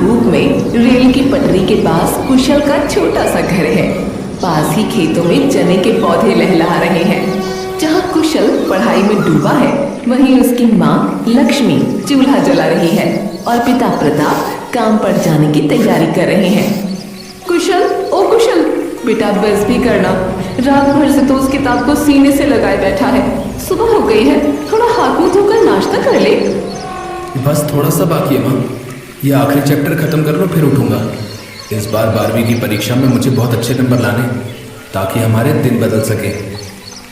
धूप में रेल की पटरी के पास कुशल का छोटा सा घर है। पास ही खेतों में चने के पौधे लहलहा रहे हैं। जहाँ कुशल पढ़ाई में डूबा है, वहीं उसकी माँ लक्ष्मी चूल्हा जला रही है और पिता प्रताप काम पर जाने की तैयारी कर रहे हैं। कुशल, ओ कुशल, बेटा बस भी करना। रात भर से तो उस किताब को सीने से लगाए बैठा है। सुबह हो गई है, थोड़ा हाथ मुंह धोकर नाश्ता कर ले। बस थोड़ा सा बाकी है माँ, ये आखिरी चैप्टर खत्म कर लो फिर उठूंगा। इस बार 12वीं की परीक्षा में मुझे बहुत अच्छे नंबर लाने, ताकि हमारे दिन बदल सके।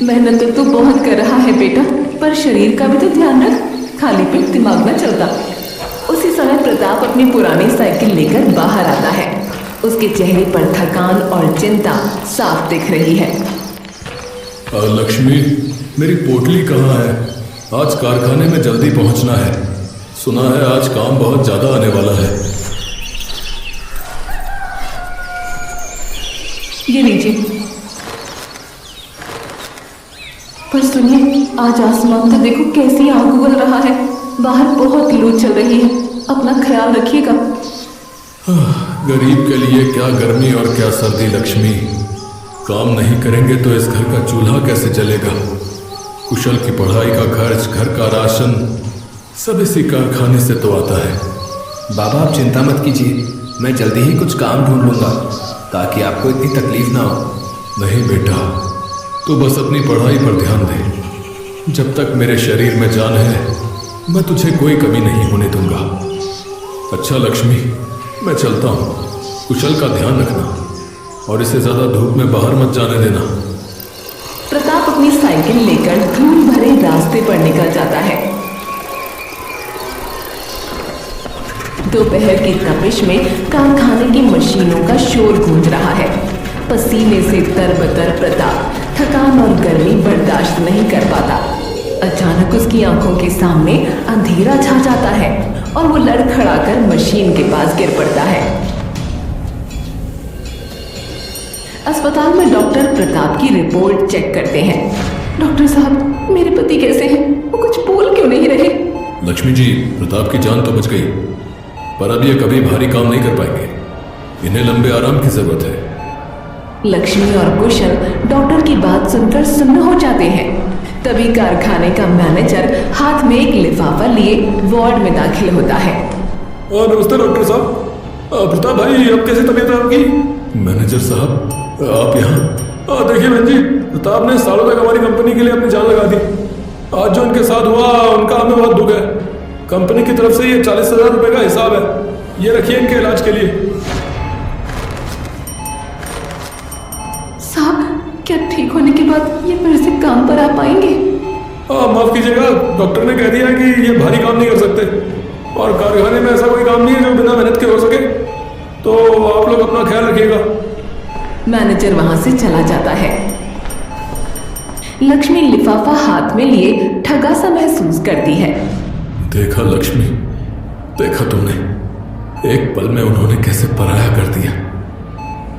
मेहनत तो तू बहुत कर रहा है बेटा, पर शरीर का भी तो ध्यान रख, खाली पेट दिमाग न चलता। उसी समय प्रताप अपनी पुरानी साइकिल लेकर बाहर आता है। उसके चेहरे पर थकान और चिंता साफ दिख रही है। लक्ष्मी, मेरी पोटली कहाँ है? आज कारखाने में जल्दी पहुंचना है। सुना है आज काम बहुत ज्यादा आने वाला है। ये लीजिए। पर सुनिए, आज आसमान तो देखो कैसी आग उगल रहा है। बाहर बहुत लू चल रही है, अपना ख्याल रखिएगा। गरीब के लिए क्या गर्मी और क्या सर्दी लक्ष्मी। काम नहीं करेंगे तो इस घर का चूल्हा कैसे जलेगा? कुशल की पढ़ाई का खर्च, घर का राशन, सब इसी कारखाने से तो आता है। बाबा आप चिंता मत कीजिए, मैं जल्दी ही कुछ काम ढूंढ लूंगा ताकि आपको इतनी तकलीफ ना हो। नहीं बेटा, तू बस अपनी पढ़ाई पर ध्यान दे। जब तक मेरे शरीर में जान है, मैं तुझे कोई कमी नहीं होने दूंगा। अच्छा लक्ष्मी, मैं चलता हूँ। कुशल का ध्यान रखना और इसे ज्यादा धूप में बाहर मत जाने देना। प्रताप अपनी साइकिल लेकर धूल भरे रास्ते पर निकल जाता है। दोपहर की तपिश में कारखाने की मशीनों का शोर गूंज रहा है। पसीने से तरबतर प्रताप थकान और गर्मी बर्दाश्त नहीं कर पाता। अचानक उसकी आंखों के सामने अंधेरा छा जाता है और वो लड़खड़ाकर मशीन के पास गिर पड़ता है। अस्पताल में डॉक्टर प्रताप की रिपोर्ट चेक करते हैं। डॉक्टर साहब, मेरे पति कैसे हैं? वो कुछ बोल क्यों नहीं रहे? लक्ष्मी जी, प्रताप की जान तो बच गई, पर अब ये कभी भारी काम नहीं कर पाएंगे। इन्हें लंबे आराम की जरूरत है। लक्ष्मी और कुशल डॉक्टर की बात सुनकर सुन्न हो जाते हैं। तभी कारखाने का मैनेजर हाथ में एक लिफाफा लिए वार्ड में दाखिल होता है। नमस्ते डॉक्टर साहब। प्रताप भाई, अब कैसी तबीयत है आपकी? मैनेजर साहब, आप यहाँ? देखिए बहन जी, प्रताप ने सालों तक हमारी कंपनी के लिए अपनी जान लगा दी। आज जो उनके साथ हुआ, उनका हमें बहुत दुख है। कंपनी की तरफ से ये 40,000 रुपए का हिसाब है, ये रखिए इनके इलाज के लिए। साहब, क्या ठीक होने के बाद ये फिर से काम पर आ पाएंगे? माफ कीजिएगा, डॉक्टर ने कह दिया कि ये भारी काम नहीं कर सकते और कारखाने में ऐसा कोई काम नहीं है जो बिना मेहनत के हो सके, तो आप लोग अपना ख्याल रखिएगा। मैनेजर वहां से चला जाता है। लक्ष्मी लिफाफा हाथ में लिए ठगा सा महसूस करती है। देखा लक्ष्मी, देखा तुमने, एक पल में उन्होंने कैसे पराया कर दिया।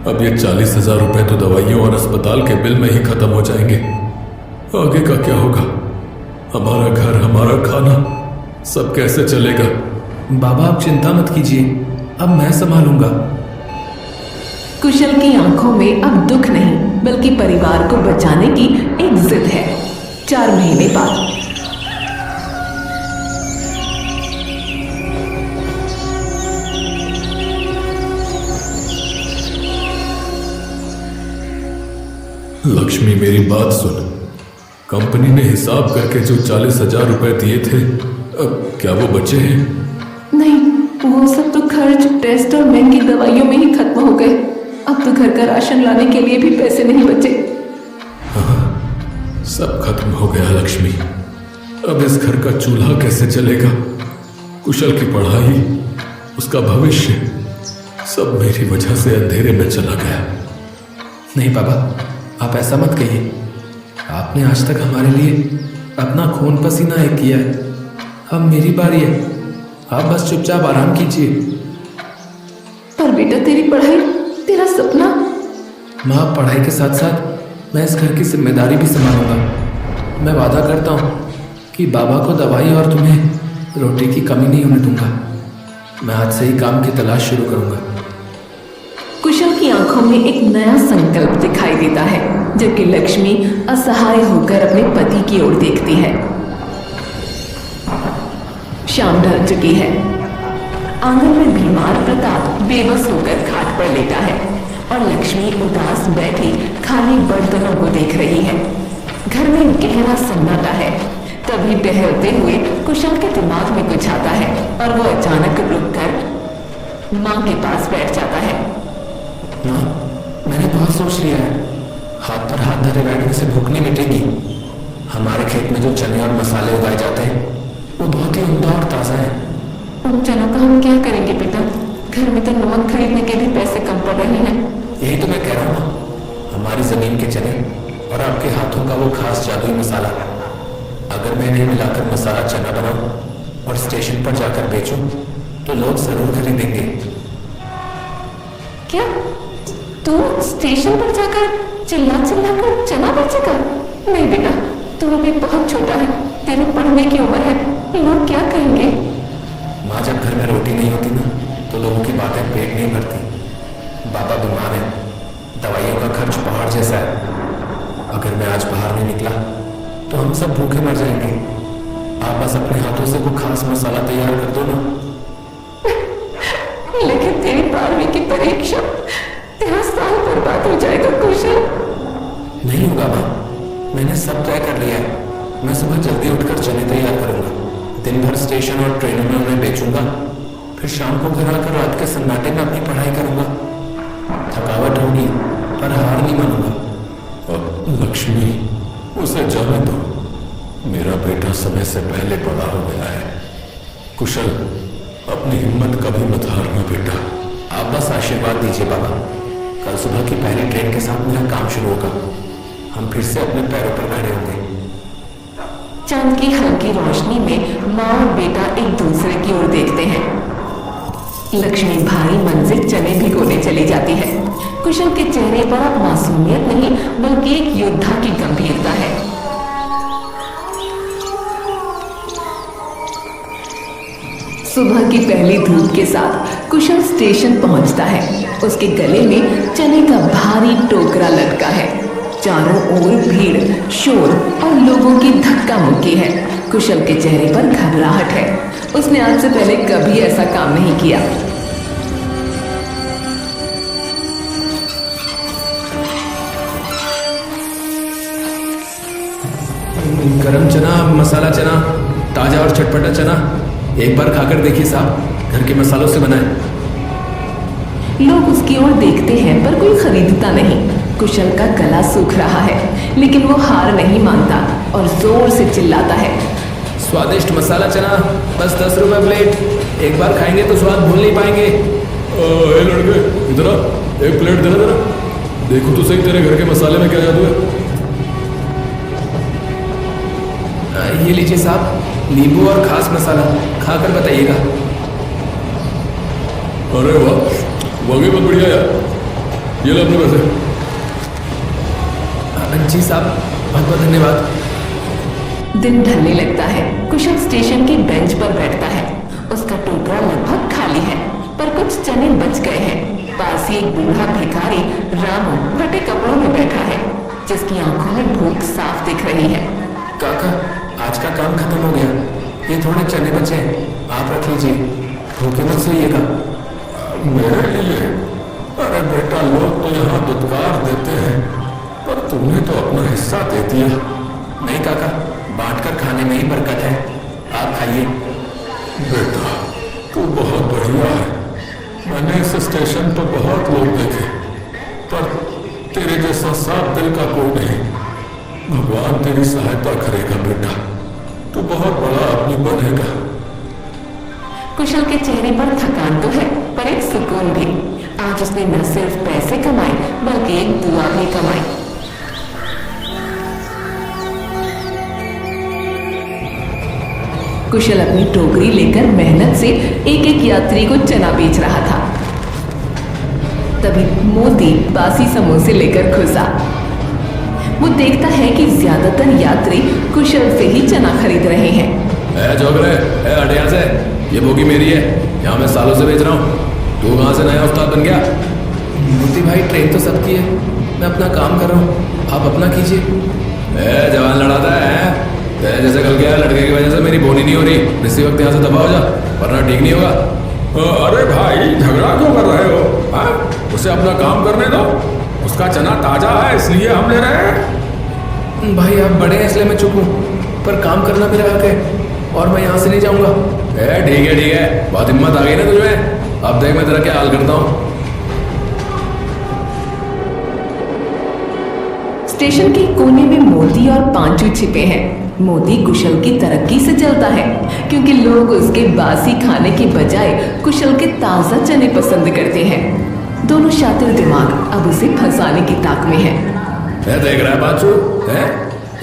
अब ये 40,000 रुपए तो दवाइयों और अस्पताल के बिल में ही खत्म हो जाएंगे। आगे का क्या होगा? हमारा घर, हमारा खाना, सब कैसे चलेगा? बाबा आप चिंता मत कीजिए, अब मैं संभालूंगा। कुशल की आंखों में अब दुख नहीं, बल्कि परिवार को बचाने की एक जिद है। 4 महीने बाद लक्ष्मी, मेरी बात सुन। कंपनी ने हिसाब करके जो 40,000 रुपए दिए थे, अब क्या वो बचे हैं? नहीं, वो सब तो खर्च, टेस्ट और महंगी दवाइयों में ही खत्म हो गए। अब तो घर का राशन लाने के लिए भी पैसे नहीं बचे। हाँ, सब खत्म हो गया लक्ष्मी। अब इस घर का चूल्हा कैसे चलेगा? कुशल की पढ़ाई, उसका भविष्य, सब मेरी वजह से अंधेरे में चला गया। नहीं बाबा, आप ऐसा मत कहिए। आपने आज तक हमारे लिए अपना खून पसीना एक किया है। अब मेरी बारी है, आप बस चुपचाप आराम कीजिए। पर बेटा, तेरी पढ़ाई, तेरा सपना। माँ, पढ़ाई के साथ साथ मैं इस घर की जिम्मेदारी भी संभालूंगा। मैं वादा करता हूँ कि बाबा को दवाई और तुम्हें रोटी की कमी नहीं होने दूंगा। मैं आज से ही काम की तलाश शुरू करूंगा। कुशल की आंखों में एक नया संकल्प दिखाई देता है, जबकि लक्ष्मी असहाय होकर अपने पति की ओर देखती है। शाम ढल चुकी है। आंगन में बीमार प्रताप बेबस होकर खाट पर लेटा है और लक्ष्मी उदास बैठी खाली बर्तनों को देख रही है। घर में गहरा सन्नाटा है। तभी टहलते हुए कुशल के दिमाग में कुछ आता है और वो अचानक रुककर माँ के पास बैठ जाता है। माँ, मैंने बहुत सोच लिया है। हाथ पर हाथ धरे बैठने से भूख नहीं मिटेगी। हमारे खेत में जो चने और मसाले उगाए जाते हैं वो बहुत ही उम्दा और ताज़ा है। उन चनों का हम क्या करेंगे बेटा? घर में तो नमक खरीदने के भी पैसे कम पड़ रहे हैं। यही तो मैं कह रहा हूँ। हमारी जमीन के चने और आपके हाथों का वो खास जादुई मसाला, अगर मैं इन्हें मिलाकर मसाला चना बनाऊं और स्टेशन पर जाकर बेचूं तो लोग जरूर खरीदेंगे। क्या तू स्टेशन पर जाकर चिल्ला कर चना बेचेगा? नहीं बेटा, तू अभी बहुत छोटा है, तेरे पढ़ने की उम्र है, लोग क्या कहेंगे? माँ, जब घर में रोटी नहीं होती ना तो लोगों की बातें पेट नहीं भरती। बाबा बीमार है, दवाइयों का खर्च पहाड़ जैसा है। अगर मैं आज बाहर नहीं निकला तो हम सब भूखे मर जाएंगे। आप बस अपने हाथों से वो खास मसाला तैयार कर दो ना। लेकिन तेरी 12वीं की परीक्षा, तेरा साल बर्बाद हो जाएगा कुशल। नहीं होगा माँ, मैंने सब तय कर लिया है। मैं सुबह जल्दी उठकर चने तैयार करूंगा, दिन भर स्टेशन और ट्रेनों में उन्हें बेचूंगा, फिर शाम को घर आकर रात के सन्नाटे में अपनी पढ़ाई करूंगा। थकावट होगी पर हार नहीं मानूंगा। और लक्ष्मी, उसे जाने दो। मेरा बेटा समय से पहले बड़ा हो गया है। कुशल, अपनी हिम्मत कभी मत हारना बेटा। आप बस आशीर्वाद दीजिए बाबा। कल सुबह की पहली ट्रेन के साथ मेरा काम शुरू होगा। हम फिर से अपने पैरों पर खड़े होंगे। चांद की हल्की रोशनी में माँ और बेटा एक दूसरे की ओर देखते हैं। लक्ष्मी भारी मन से चने भिगोने चली जाती है। कुशल के चेहरे पर अब मासूमियत नहीं बल्कि एक योद्धा की गंभीरता है। सुबह की पहली धूप के साथ कुशल स्टेशन पहुंचता है। उसके गले में चने का भारी टोकरा लटका है। चारों ओर भीड़, शोर और लोगों की धक्का मुक्की है। कुशल के चेहरे पर घबराहट है। उसने आज से पहले कभी ऐसा काम नहीं किया। गरम चना, मसाला चना, ताजा और चटपटा चना, एक बार खाकर देखिए साहब, घर के मसालों से बना है। लोग उसकी ओर देखते हैं पर कोई खरीदता नहीं। कुशल का गला सूख रहा है लेकिन वो हार नहीं मानता और जोर से चिल्लाता है। स्वादिष्ट मसाला चना बस 10 रुपए प्लेट। एक बार खाएंगे तो स्वाद भूल नहीं पाएंगे। ए लड़के, इधर आ, एक प्लेट देना जरा। देखो तो सही तेरे घर के मसाले में क्या जादू है। ये लीजिए साहब, नींबू और खास मसाला, खाकर बताइएगा। अरे वाह, वाकई बहुत बढ़िया यार। ये लो अपने पैसे। जी साहब, बहुत बहुत धन्यवाद। दिन ढलने लगता है। कुशल स्टेशन के बेंच पर बैठता है। उसका टोकरा लगभग खाली है पर कुछ चने बच गए हैं। पास ही एक बूढ़ा भिखारी रामू फटे कपड़ों में बैठा है, जिसकी आंखों में भूख साफ दिख रही है। काका, आज का काम खत्म हो गया। ये थोड़े चने बचे हैं, आप रख लीजिए, भूखे मत सोइएगा। मेरे लिए? अरे बेटा, लोग तो यहाँ दुत्कार देते हैं पर तुमने तो अपना हिस्सा दे दिया। नहीं काका, बांटकर खाने में ही बरकत है, आप खाइए। बेटा, तू बहुत बढ़िया है। मैंने इस स्टेशन पर बहुत लोग देखे पर तेरे जैसा साफ दिल का कोई नहीं। भगवान तेरी सहायता करेगा बेटा, तू बहुत बड़ा आदमी बनेगा। कुशल के चेहरे पर थकान तो है पर एक सुकून भी। आज उसने न सिर्फ पैसे कमाए बल्कि एक दुआ भी कमाई। कुशल अपनी टोकरी लेकर मेहनत से एक एक यात्री को चना बेच रहा था। तभी मोती बासी समोसे लेकर घुसा। वो देखता है कि ज्यादातर यात्री कुशल से ही चना खरीद रहे हैं। जोगरे, हट यहाँ से, ये बोगी मेरी है। यहाँ मैं सालों से बेच रहा हूँ, तू कहाँ से नया उस्ताद बन गया? मोती भाई ट्रेन तो सबकी है, मैं अपना काम कर रहा हूँ, आप अपना कीजिए। जवान लड़ाता है तेरे जैसे कल क्या लड़के की वजह से मेरी बोनी नहीं हो रही। इसी वक्त यहाँ से दबा हो जा वरना ठीक नहीं होगा। अरे भाई झगड़ा क्यों कर रहे हो? उसे अपना काम करने दो, उसका चना ताजा है इसलिए हम ले रहे हैं। भाई आप बड़े हैं इसलिए मैं चुप हूँ, पर काम करना मेरा हक है और मैं यहाँ से नहीं जाऊँगा। ठीक है, बहुत हिम्मत आ गई ना तुझमें। अब देख मैं तेरा क्या हाल करता हूँ। स्टेशन के कोने में मोती और पांचू छिपे हैं। मोती कुशल की तरक्की से चलता है क्योंकि लोग उसके बासी खाने की बजाय कुशल के ताजा चने पसंद करते हैं। दोनों शातिर दिमाग अब उसे फंसाने की ताक में है। देख रहा है पांचू,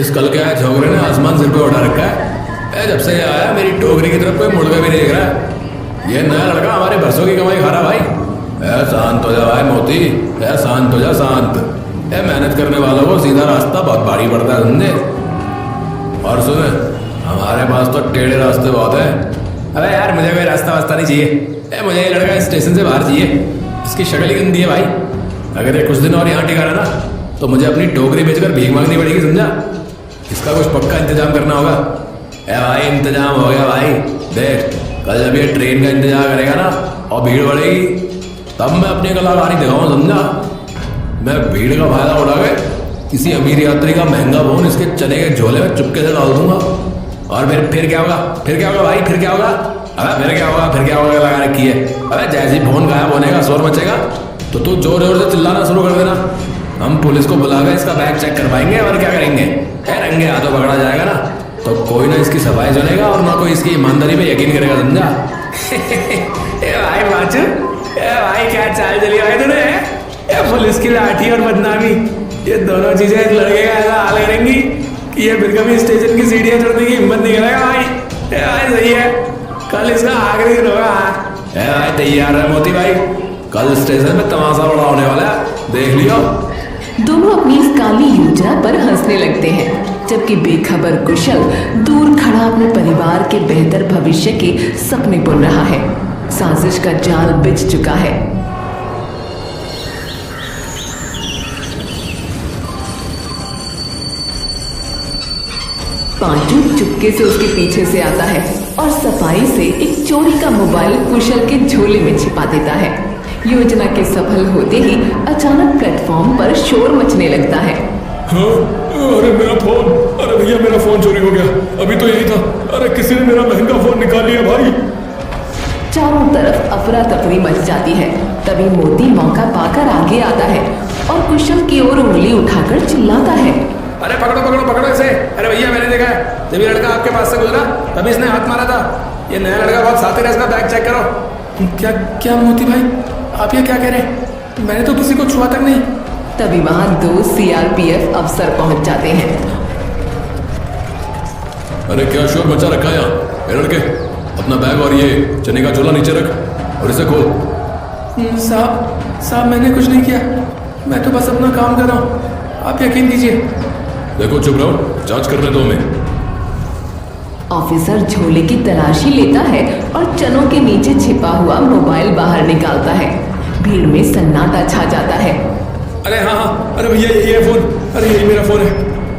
इस कल के आए झोंगरे ने आसमान सिर पे उठा रखा है। जब से आया मेरी टोकरी की तरफ कोई मुड़ के भी नहीं देख रहा है। ये नया लड़का हमारे बरसों की कमाई खा रहा भाई। शांत हो जा भाई मोती, शांत हो जा शांत। मेहनत करने वालों को सीधा रास्ता बहुत भारी पड़ता है समझे। और सुन, हमारे पास तो टेढ़े रास्ते बहुत है। अबे यार मुझे कोई रास्ता वास्ता नहीं चाहिए। मुझे ये लड़का स्टेशन से बाहर चाहिए। इसकी शक्ल ही गंदी है भाई। अगर ये कुछ दिन और यहाँ टिका रहा ना तो मुझे अपनी टोकरी बेचकर भीख मांगनी पड़ेगी समझा। इसका कुछ पक्का इंतजाम करना होगा। भाई इंतजाम हो गया भाई। देख कल जब ये ट्रेन का इंतजार करेगा ना और भीड़ बढ़ेगी तब मैं अपनी कलाकारी दिखाऊँ समझा। मैं भीड़ का फायदा उठा के किसी अमीर यात्री का महंगा फोन इसके चने के झोले में चुपके से डाल दूंगा। और फिर क्या होगा? फिर क्या होगा भाई? फिर क्या होगा? अबे फिर क्या होगा? फिर क्या होगा लगा रखी है। अबे जैसे ही फोन गायब होने का शोर मचेगा तो तू जोर जोर से चिल्लाना शुरू कर देना। हम पुलिस को बुलाकर इसका बैग चेक करवाएंगे और क्या करेंगे। रंगे हाथों पकड़ा जाएगा ना तो कोई ना इसकी सफाई चलेगा और ना कोई इसकी ईमानदारी पे यकीन करेगा समझा। भाई बाचू, भाई क्या चाल चली भाई तूने। पुलिस की लाठी और बदनामी ये दोनों चीजें इस लड़के का ऐसा हाल करेंगी कि ये फिर कभी स्टेशन की सीढ़ियां चढ़ने की हिम्मत नहीं करेगा भाई। भाई सही है, कल इसका आखिरी दिन होगा। भाई तैयार है मोती भाई, कल स्टेशन में तमाशा बड़ा होने वाला है, देख लियो। दोनों अपनी इस काली योजना पर हंसने लगते हैं जबकि बेखबर कुशल दूर खड़ा अपने परिवार के बेहतर भविष्य के सपने बुन रहा है। साजिश का जाल बिछ चुका है। पांचू चुपके से उसके पीछे से आता है और सफाई से एक चोरी का मोबाइल कुशल के झोले में छिपा देता है। योजना के सफल होते ही अचानक प्लेटफॉर्म पर शोर मचने लगता है। हाँ? अरे मेरा फोन, अरे भैया मेरा फोन चोरी हो गया। अभी तो यही था। अरे किसी ने मेरा महंगा फोन निकाल लिया भाई। चारों तरफ अफरा तफरी मच जाती है। तभी मोती मौका पाकर आगे आता है और कुशल की ओर उंगली उठाकर चिल्लाता है। अरे पकड़ो पकड़ो पकड़ो इसे। अरे भैया मैंने देखा है जब ये लड़का आपके पास से गुजरा तभी इसने हाथ मारा था। ये नया लड़का बहुत शातिर है, इसका बैग चेक करो। क्या मोती भाई आप ये क्या कह रहे हैं? मैंने तो किसी को छुआ तक नहीं। तभी वहां 2 CRPF अफसर पहुंच जाते हैं। अरे क्या शोर मचा रखा है यहाँ? ये लड़के अपना बैग और ये चने का झोला नीचे रख और इसे खोल। साहब मैंने कुछ नहीं किया, मैं तो बस अपना काम कर रहा हूँ, आप यकीन कीजिए। देखो चुप रहो, जांच करने दो हमें। ऑफिसर झोले की तलाशी लेता है और चनों के नीचे छिपा हुआ मोबाइल बाहर निकालता है। भीड़ में सन्नाटा छा जाता है। अरे हाँ, अरे भैया ये फोन, अरे यही मेरा फोन है।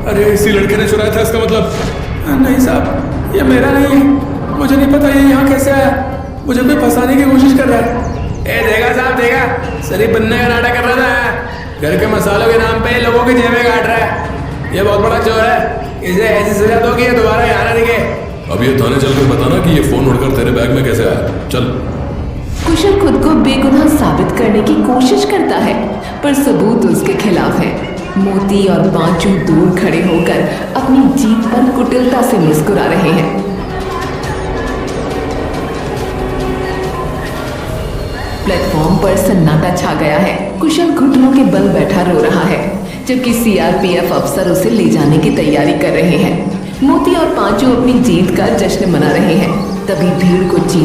अरे इसी लड़के ने चुराया था इसका मतलब। नहीं साहब ये मेरा नहीं है, मुझे नहीं पता ये यहाँ कैसे आया। मुझे कोई फंसाने की कोशिश कर रहा है। देखा साहब देखा, शरीफ बनने का नाटक कर रहा था। घर के मसालों के नाम पे लोगों की जेबें काट रहा है। ये बहुत बड़ा चोर है, इसे ऐसी सजा दो कि ये दोबारा यहाँ ना दिखे। अब ये थाने चलकर बताना कि ये फोन उड़कर तेरे बैग में कैसे आया। चल। कुशल खुद को बेगुनाह साबित करने की कोशिश करता है पर सबूत उसके खिलाफ है। मोती और पांचू दूर खड़े होकर अपनी जीत पर कुटिलता से मुस्कुरा रहे हैं। प्लेटफॉर्म पर सन्नाटा छा गया है। कुशल घुटनों के बल बैठा रो रहा है जबकि CRPF अफसर उसे ले जाने की तैयारी कर रहे हैं। मोती और पांचू अपनी जीत का जश्न मना रहे हैं। तभी भीड़ को